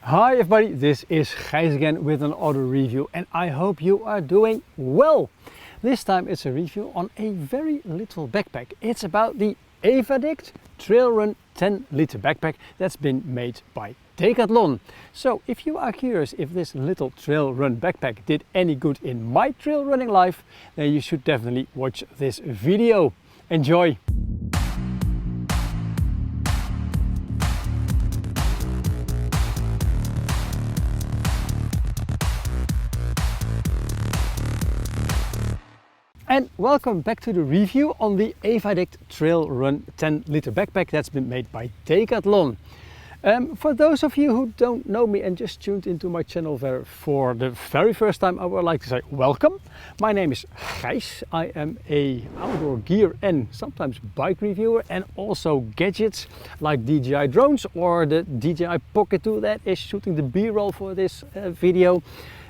Hi everybody, this is Gijs again with an auto review and I hope you are doing well. This time it's a review on a very little backpack. It's about the Evadict Trail Run 10 liter backpack that's been made by Decathlon. So if you are curious if this little trail run backpack did any good in my trail running life, then you should definitely watch this video. Enjoy! And welcome back to the review on the Evadict Trail Run 10 liter backpack that's been made by Decathlon. For those of you who don't know me and just tuned into my channel for the very first time, I would like to say welcome. My name is Gijs. I am a outdoor gear and sometimes bike reviewer, and also gadgets like DJI drones or the DJI Pocket 2 that is shooting the B-roll for this video.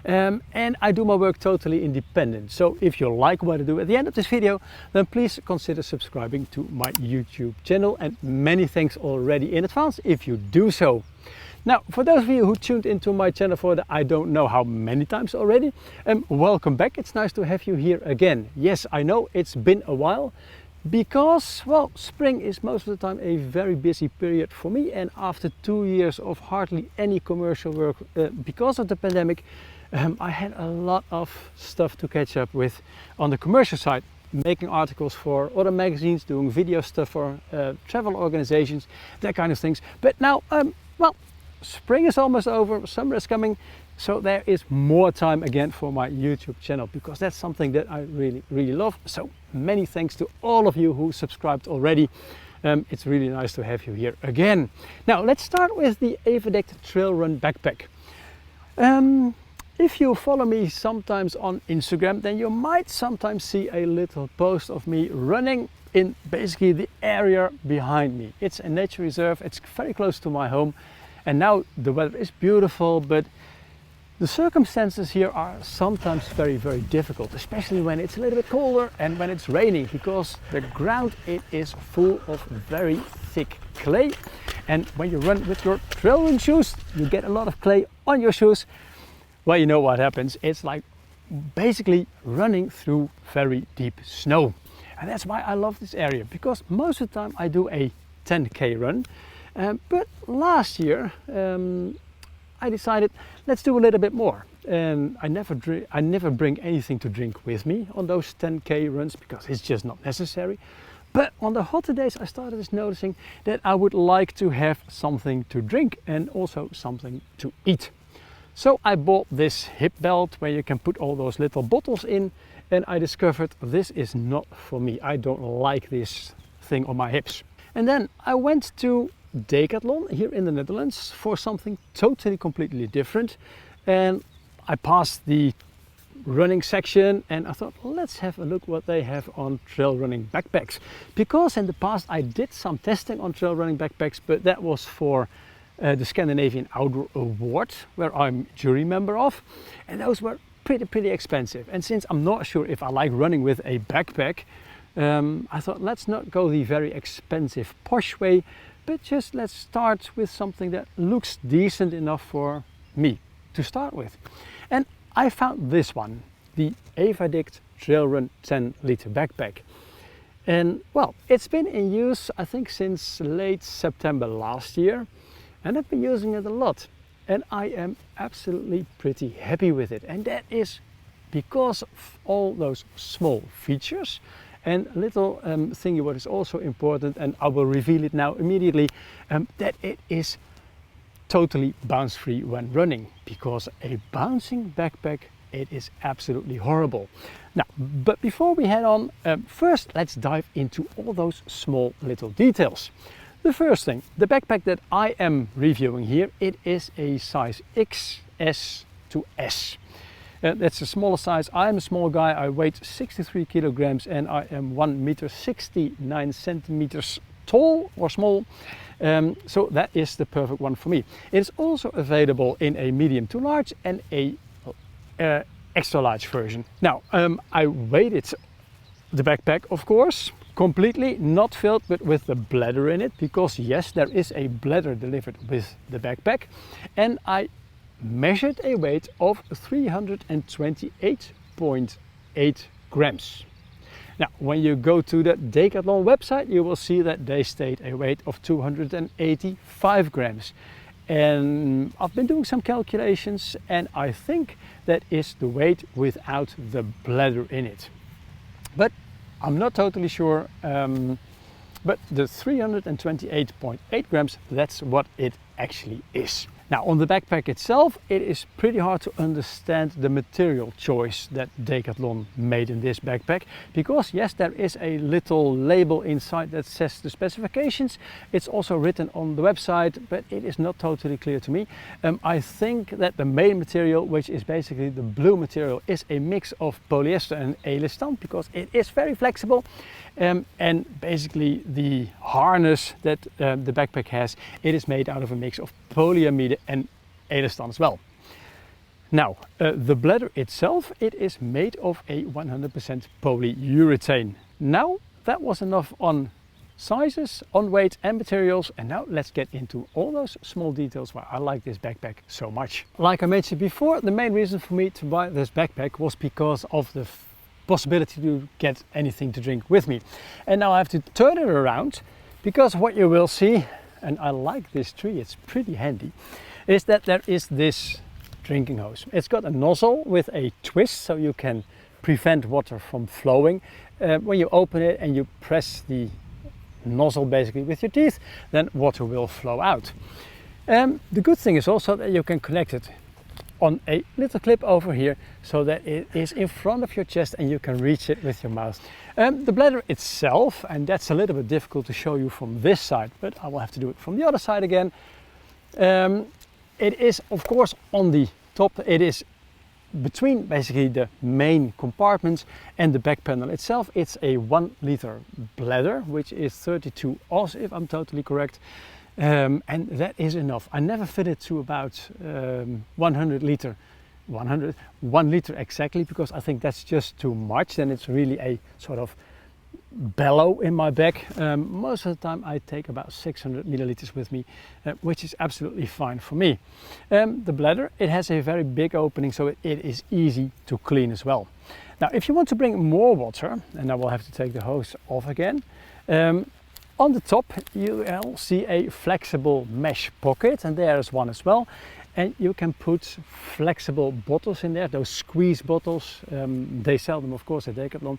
And I do my work totally independent. So if you like what I do at the end of this video, then please consider subscribing to my YouTube channel, and many thanks already in advance if you do so. Now, for those of you who tuned into my channel for the I don't know how many times already, welcome back. It's nice to have you here again. Yes, I know it's been a while because, well, spring is most of the time a very busy period for me, and after 2 years of hardly any commercial work because of the pandemic, I had a lot of stuff to catch up with on the commercial side, making articles for other magazines, doing video stuff for travel organizations, that kind of things. But now, well, spring is almost over, summer is coming, so there is more time again for my YouTube channel, because that's something that I really love. So many thanks to all of you who subscribed already. It's really nice to have you here again. Now let's start with the Evadict Trail Run backpack. If you follow me sometimes on Instagram, then you might sometimes see a little post of me running in basically the area behind me. It's a nature reserve, it's very close to my home, and now the weather is beautiful, but the circumstances here are sometimes very difficult, especially when it's a little bit colder and when it's raining, because the ground, it is full of very thick clay, and when you run with your trail run shoes, you get a lot of clay on your shoes. Well, you know what happens. It's like basically running through very deep snow. And that's why I love this area, because most of the time I do a 10K run. But last year I decided, let's do a little bit more. And I never bring anything to drink with me on those 10K runs, because it's just not necessary. But on the hotter days I started noticing that I would like to have something to drink and also something to eat. So I bought this hip belt where you can put all those little bottles in, and I discovered this is not for me. I don't like this thing on my hips. And then I went to Decathlon here in the Netherlands for something totally completely different, and I passed the running section and I thought, let's have a look what they have on trail running backpacks, because in the past I did some testing on trail running backpacks, but that was for the Scandinavian Outdoor Award, where I'm jury member of, and those were pretty expensive. And since I'm not sure if I like running with a backpack, I thought, let's not go the very expensive posh way, but just let's start with something that looks decent enough for me to start with. And I found this one, the Evadict Trail Run 10 liter backpack. And well, it's been in use I think since late September last year, and I've been using it a lot, and I am absolutely pretty happy with it. And that is because of all those small features. And a little thing what is also important, and I will reveal it now immediately, that it is totally bounce free when running, because a bouncing backpack, it is absolutely horrible. Now, but before we head on, first let's dive into all those small little details. The first thing, the backpack that I am reviewing here, it is a size XS to S. That's a smaller size. I'm a small guy, I weigh 63 kilograms and I am 1 meter 69 centimeters tall or small. So that is the perfect one for me. It is also available in a medium to large and a extra large version. Now, I weighted the backpack, of course, completely not filled, but with the bladder in it, because yes, there is a bladder delivered with the backpack, and I measured a weight of 328.8 grams. Now, when you go to the Decathlon website, you will see that they state a weight of 285 grams. And I've been doing some calculations, and I think that is the weight without the bladder in it. But I'm not totally sure, but the 328.8 grams, that's what it actually is. Now, on the backpack itself, it is pretty hard to understand the material choice that Decathlon made in this backpack, because yes, there is a little label inside that says the specifications. It's also written on the website, but it is not totally clear to me. I think that the main material, which is basically the blue material, is a mix of polyester and elastan, because it is very flexible. And basically the harness that the backpack has, it is made out of a mix of polyamide and elastan as well. Now, the bladder itself, it is made of a 100% polyurethane. Now, that was enough on sizes, on weight and materials, and now let's get into all those small details why I like this backpack so much. Like I mentioned before, the main reason for me to buy this backpack was because of the possibility to get anything to drink with me. And now I have to turn it around, because what you will see, and I like this tree, it's pretty handy, is that there is this drinking hose. It's got a nozzle with a twist, so you can prevent water from flowing. When you open it and you press the nozzle basically with your teeth, then water will flow out. The good thing is also that you can connect it on a little clip over here, so that it is in front of your chest and you can reach it with your mouth. The bladder itself, and that's a little bit difficult to show you from this side, but I will have to do it from the other side again. It is of course on the top, it is between basically the main compartments and the back panel itself. It's a 1 liter bladder, which is 32 Oz if I'm totally correct. And that is enough. I never fit it to about 1 liter exactly, because I think that's just too much. Then it's really a sort of bellow in my bag. Most of the time I take about 600 milliliters with me, which is absolutely fine for me. The bladder, it has a very big opening, so it is easy to clean as well. Now, if you want to bring more water, and I will have to take the hose off again, on the top you will see a flexible mesh pocket, and there is one as well. And you can put flexible bottles in there, those squeeze bottles. They sell them of course at Decathlon,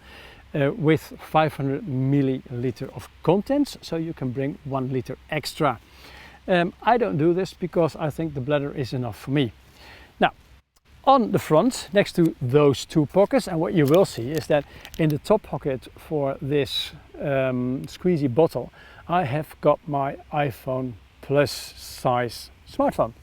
with 500 milliliter of contents, so you can bring 1 liter extra. I don't do this because I think the bladder is enough for me. Now, on the front, next to those two pockets, and what you will see is that in the top pocket for this squeezy bottle, I have got my iPhone Plus size smartphone.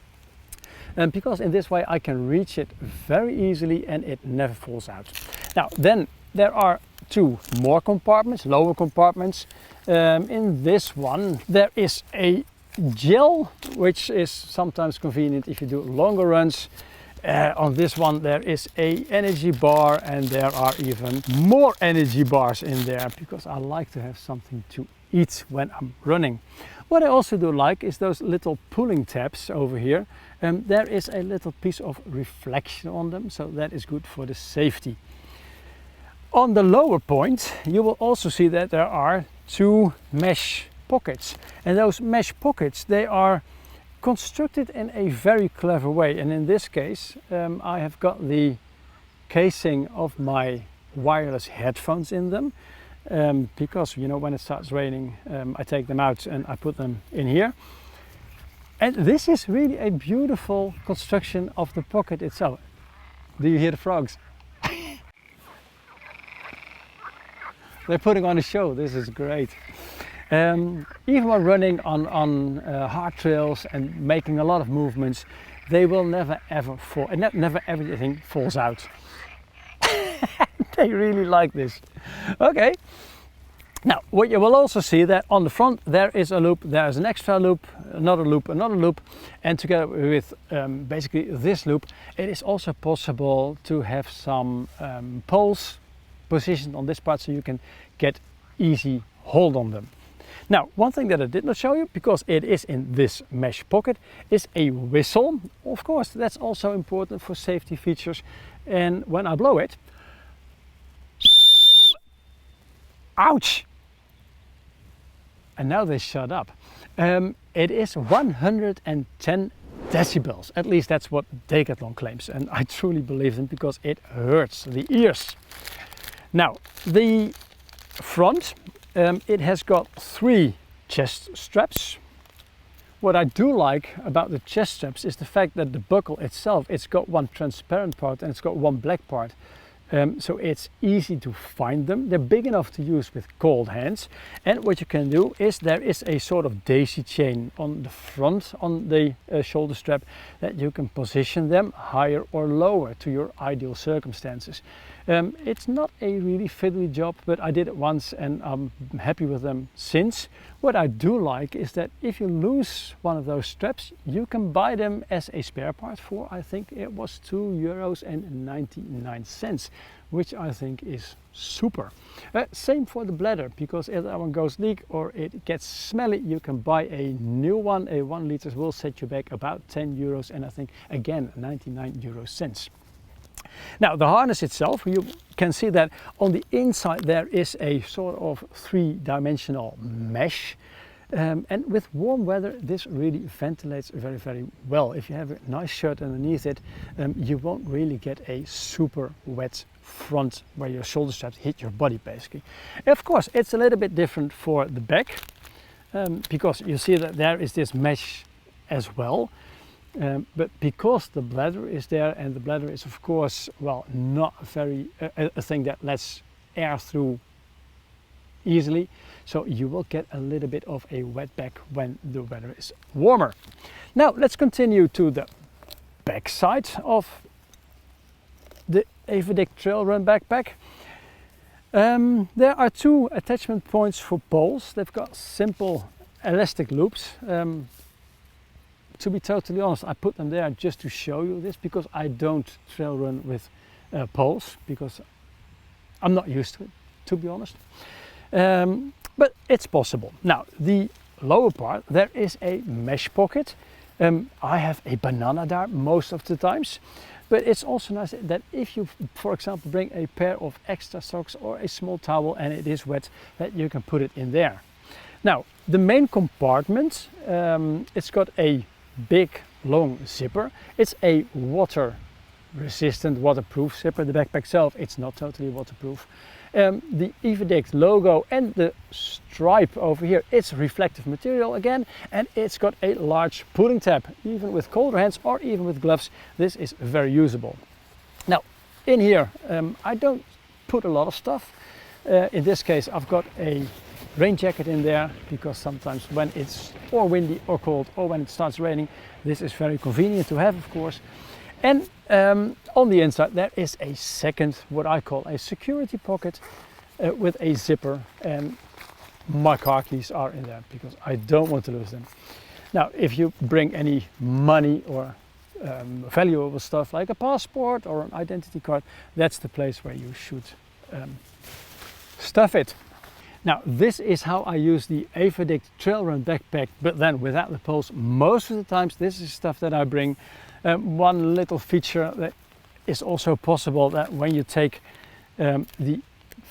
And because in this way I can reach it very easily and it never falls out. Now, then there are two more compartments, lower compartments. In this one there is a gel, which is sometimes convenient if you do longer runs. On this one there is a energy bar, and there are even more energy bars in there, because I like to have something to eat when I'm running. What I also do like is those little pulling tabs over here. There is a little piece of reflection on them, so that is good for the safety. On the lower point you will also see that there are two mesh pockets, and those mesh pockets, they are constructed in a very clever way. And in this case I have got the casing of my wireless headphones in them, because you know, when it starts raining I take them out and I put them in here. And this is really a beautiful construction of the pocket itself. Do you hear the frogs? They're putting on a show. This is great. Even when running on hard trails and making a lot of movements, they will never ever fall, and never everything falls out. They really like this. Okay. Now, what you will also see that on the front there is a loop, there is an extra loop, another loop, and together with basically this loop, it is also possible to have some poles positioned on this part, so you can get easy hold on them. Now, one thing that I did not show you, because it is in this mesh pocket, is a whistle. Of course, that's also important for safety features. And when I blow it, ouch! And now they shut up. It is 110 decibels. At least that's what Decathlon claims. And I truly believe them, because it hurts the ears. Now, the front, it has got 3 chest straps. What I do like about the chest straps is the fact that the buckle itself, it's got one transparent part and it's got one black part. So it's easy to find them. They're big enough to use with cold hands. And what you can do is there is a sort of daisy chain on the front, on the shoulder strap, that you can position them higher or lower to your ideal circumstances. It's not a really fiddly job, but I did it once and I'm happy with them since. What I do like is that if you lose one of those straps, you can buy them as a spare part for, I think it was €2.99, which I think is super. Same for the bladder, because if that one goes leak or it gets smelly, you can buy a new one. A 1 liter will set you back about €10, and I think again 99€. Now, the harness itself, you can see that on the inside there is a sort of 3-dimensional mesh. And with warm weather, this really ventilates very, very well. If you have a nice shirt underneath it, you won't really get a super wet front where your shoulder straps hit your body, basically. Of course, it's a little bit different for the back, because you see that there is this mesh as well. But because the bladder is there, and the bladder is of course, well, not very a thing that lets air through easily, so you will get a little bit of a wet back when the weather is warmer. Now let's continue to the back side of the Evadict Trail Run backpack. There are 2 attachment points for poles. They've got simple elastic loops. To be totally honest, I put them there just to show you this, because I don't trail run with poles, because I'm not used to it, to be honest. But it's possible. Now, the lower part, there is a mesh pocket. I have a banana there most of the times, but it's also nice that if you, for example, bring a pair of extra socks or a small towel and it is wet, that you can put it in there. Now, the main compartment, it's got a big long zipper. It's a water resistant, waterproof zipper. The backpack itself, it's not totally waterproof. The Evadict logo and the stripe over here, it's reflective material again, and it's got a large pulling tab. Even with colder hands or even with gloves, this is very usable. Now, in here, I don't put a lot of stuff. In this case, I've got a rain jacket in there, because sometimes when it's or windy or cold, or when it starts raining, this is very convenient to have, of course. And on the inside there is a second, what I call a security pocket, with a zipper, and my car keys are in there because I don't want to lose them. Now, if you bring any money or valuable stuff like a passport or an identity card, that's the place where you should stuff it. Now, this is how I use the Evadict Trail Run backpack, but then without the poles. Most of the times this is stuff that I bring. One little feature that is also possible, that when you take the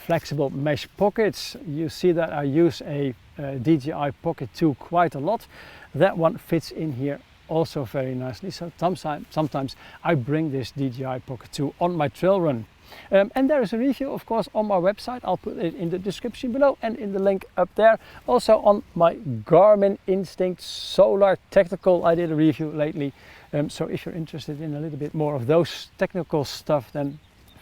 flexible mesh pockets, you see that I use a DJI Pocket 2 quite a lot. That one fits in here also very nicely. So sometimes I bring this DJI Pocket 2 on my trail run. And there is a review, of course, on my website. I'll put it in the description below and in the link up there. Also on my Garmin Instinct Solar Tactical, I did a review lately. So if you're interested in a little bit more of those technical stuff, then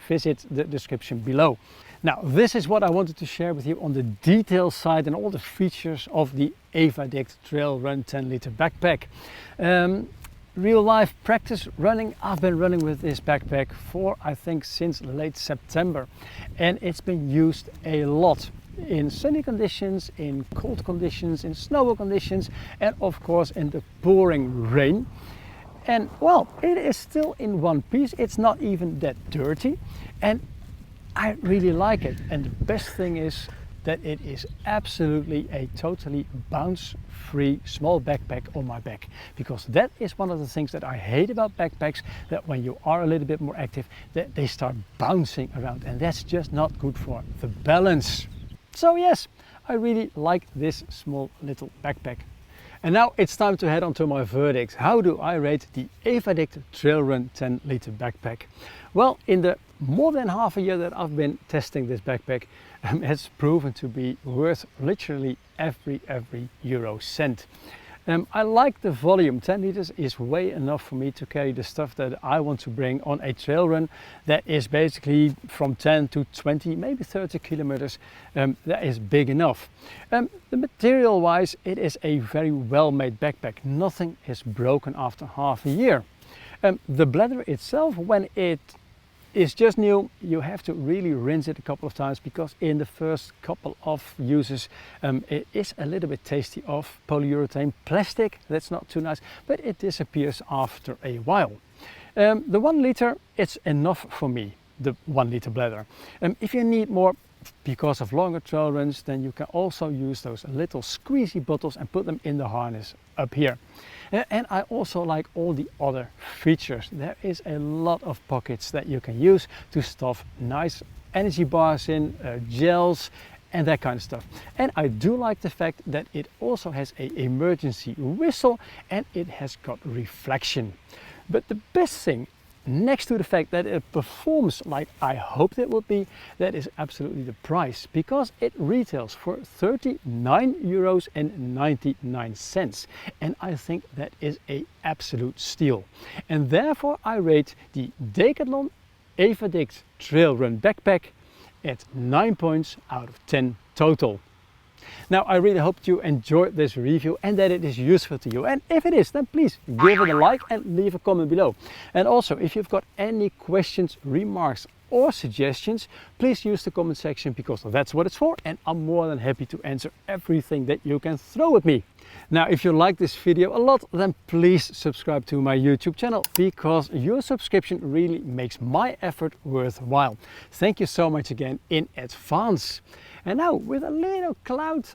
visit the description below. Now, this is what I wanted to share with you on the detail side and all the features of the Evadict Trail Run 10 liter backpack. Real life practice running, I've been running with this backpack for, I think, since late September, and it's been used a lot in sunny conditions, in cold conditions, in snowy conditions, and of course in the pouring rain. And well, it is still in one piece. It's not even that dirty, and I really like it. And the best thing is, that it is absolutely a totally bounce-free small backpack on my back, because that is one of the things that I hate about backpacks, that when you are a little bit more active, that they start bouncing around, and that's just not good for the balance. So yes, I really like this small little backpack. And now it's time to head on to my verdict. How do I rate the Evadict Trail Run 10 liter backpack? Well, in the more than half a year that I've been testing this backpack, it's proven to be worth literally every euro cent. I like the volume. 10 liters is way enough for me to carry the stuff that I want to bring on a trail run that is basically from 10 to 20, maybe 30 kilometers. That is big enough. The material wise, it is a very well made backpack. Nothing is broken after half a year. The bladder itself, when it is just new, you have to really rinse it a couple of times, because in the first couple of uses it is a little bit tasty of polyurethane plastic. That's not too nice, but it disappears after a while. The 1 liter, it's enough for me, the 1 liter bladder. If you need more because of longer trail runs, then you can also use those little squeezy bottles and put them in the harness up here. And I also like all the other features. There is a lot of pockets that you can use to stuff nice energy bars in, gels and that kind of stuff. And I do like the fact that it also has an emergency whistle and it has got reflection. But the best thing, next to the fact that it performs like I hoped it would be, that is absolutely the price, because it retails for €39.99, and I think that is an absolute steal. And therefore I rate the Decathlon Evadict Trail Run Backpack at 9 points out of 10 total. Now, I really hope you enjoyed this review and that it is useful to you. And if it is, then please give it a like and leave a comment below. And also, if you've got any questions, remarks or suggestions, please use the comment section, because that's what it's for. And I'm more than happy to answer everything that you can throw at me. Now, if you like this video a lot, then please subscribe to my YouTube channel, because your subscription really makes my effort worthwhile. Thank you so much again in advance. And now, with a little cloud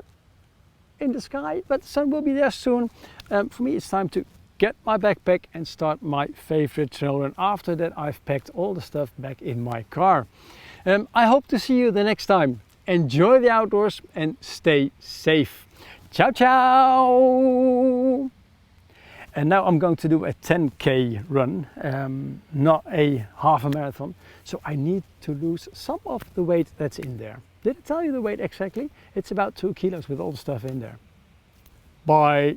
in the sky, but sun will be there soon, for me it's time to get my backpack and start my favorite trail run. After that, I've packed all the stuff back in my car. I hope to see you the next time. Enjoy the outdoors and stay safe. Ciao, ciao! And now I'm going to do a 10K run, not a half a marathon. So I need to lose some of the weight that's in there. Did I tell you the weight exactly? It's about 2 kilos with all the stuff in there. Bye.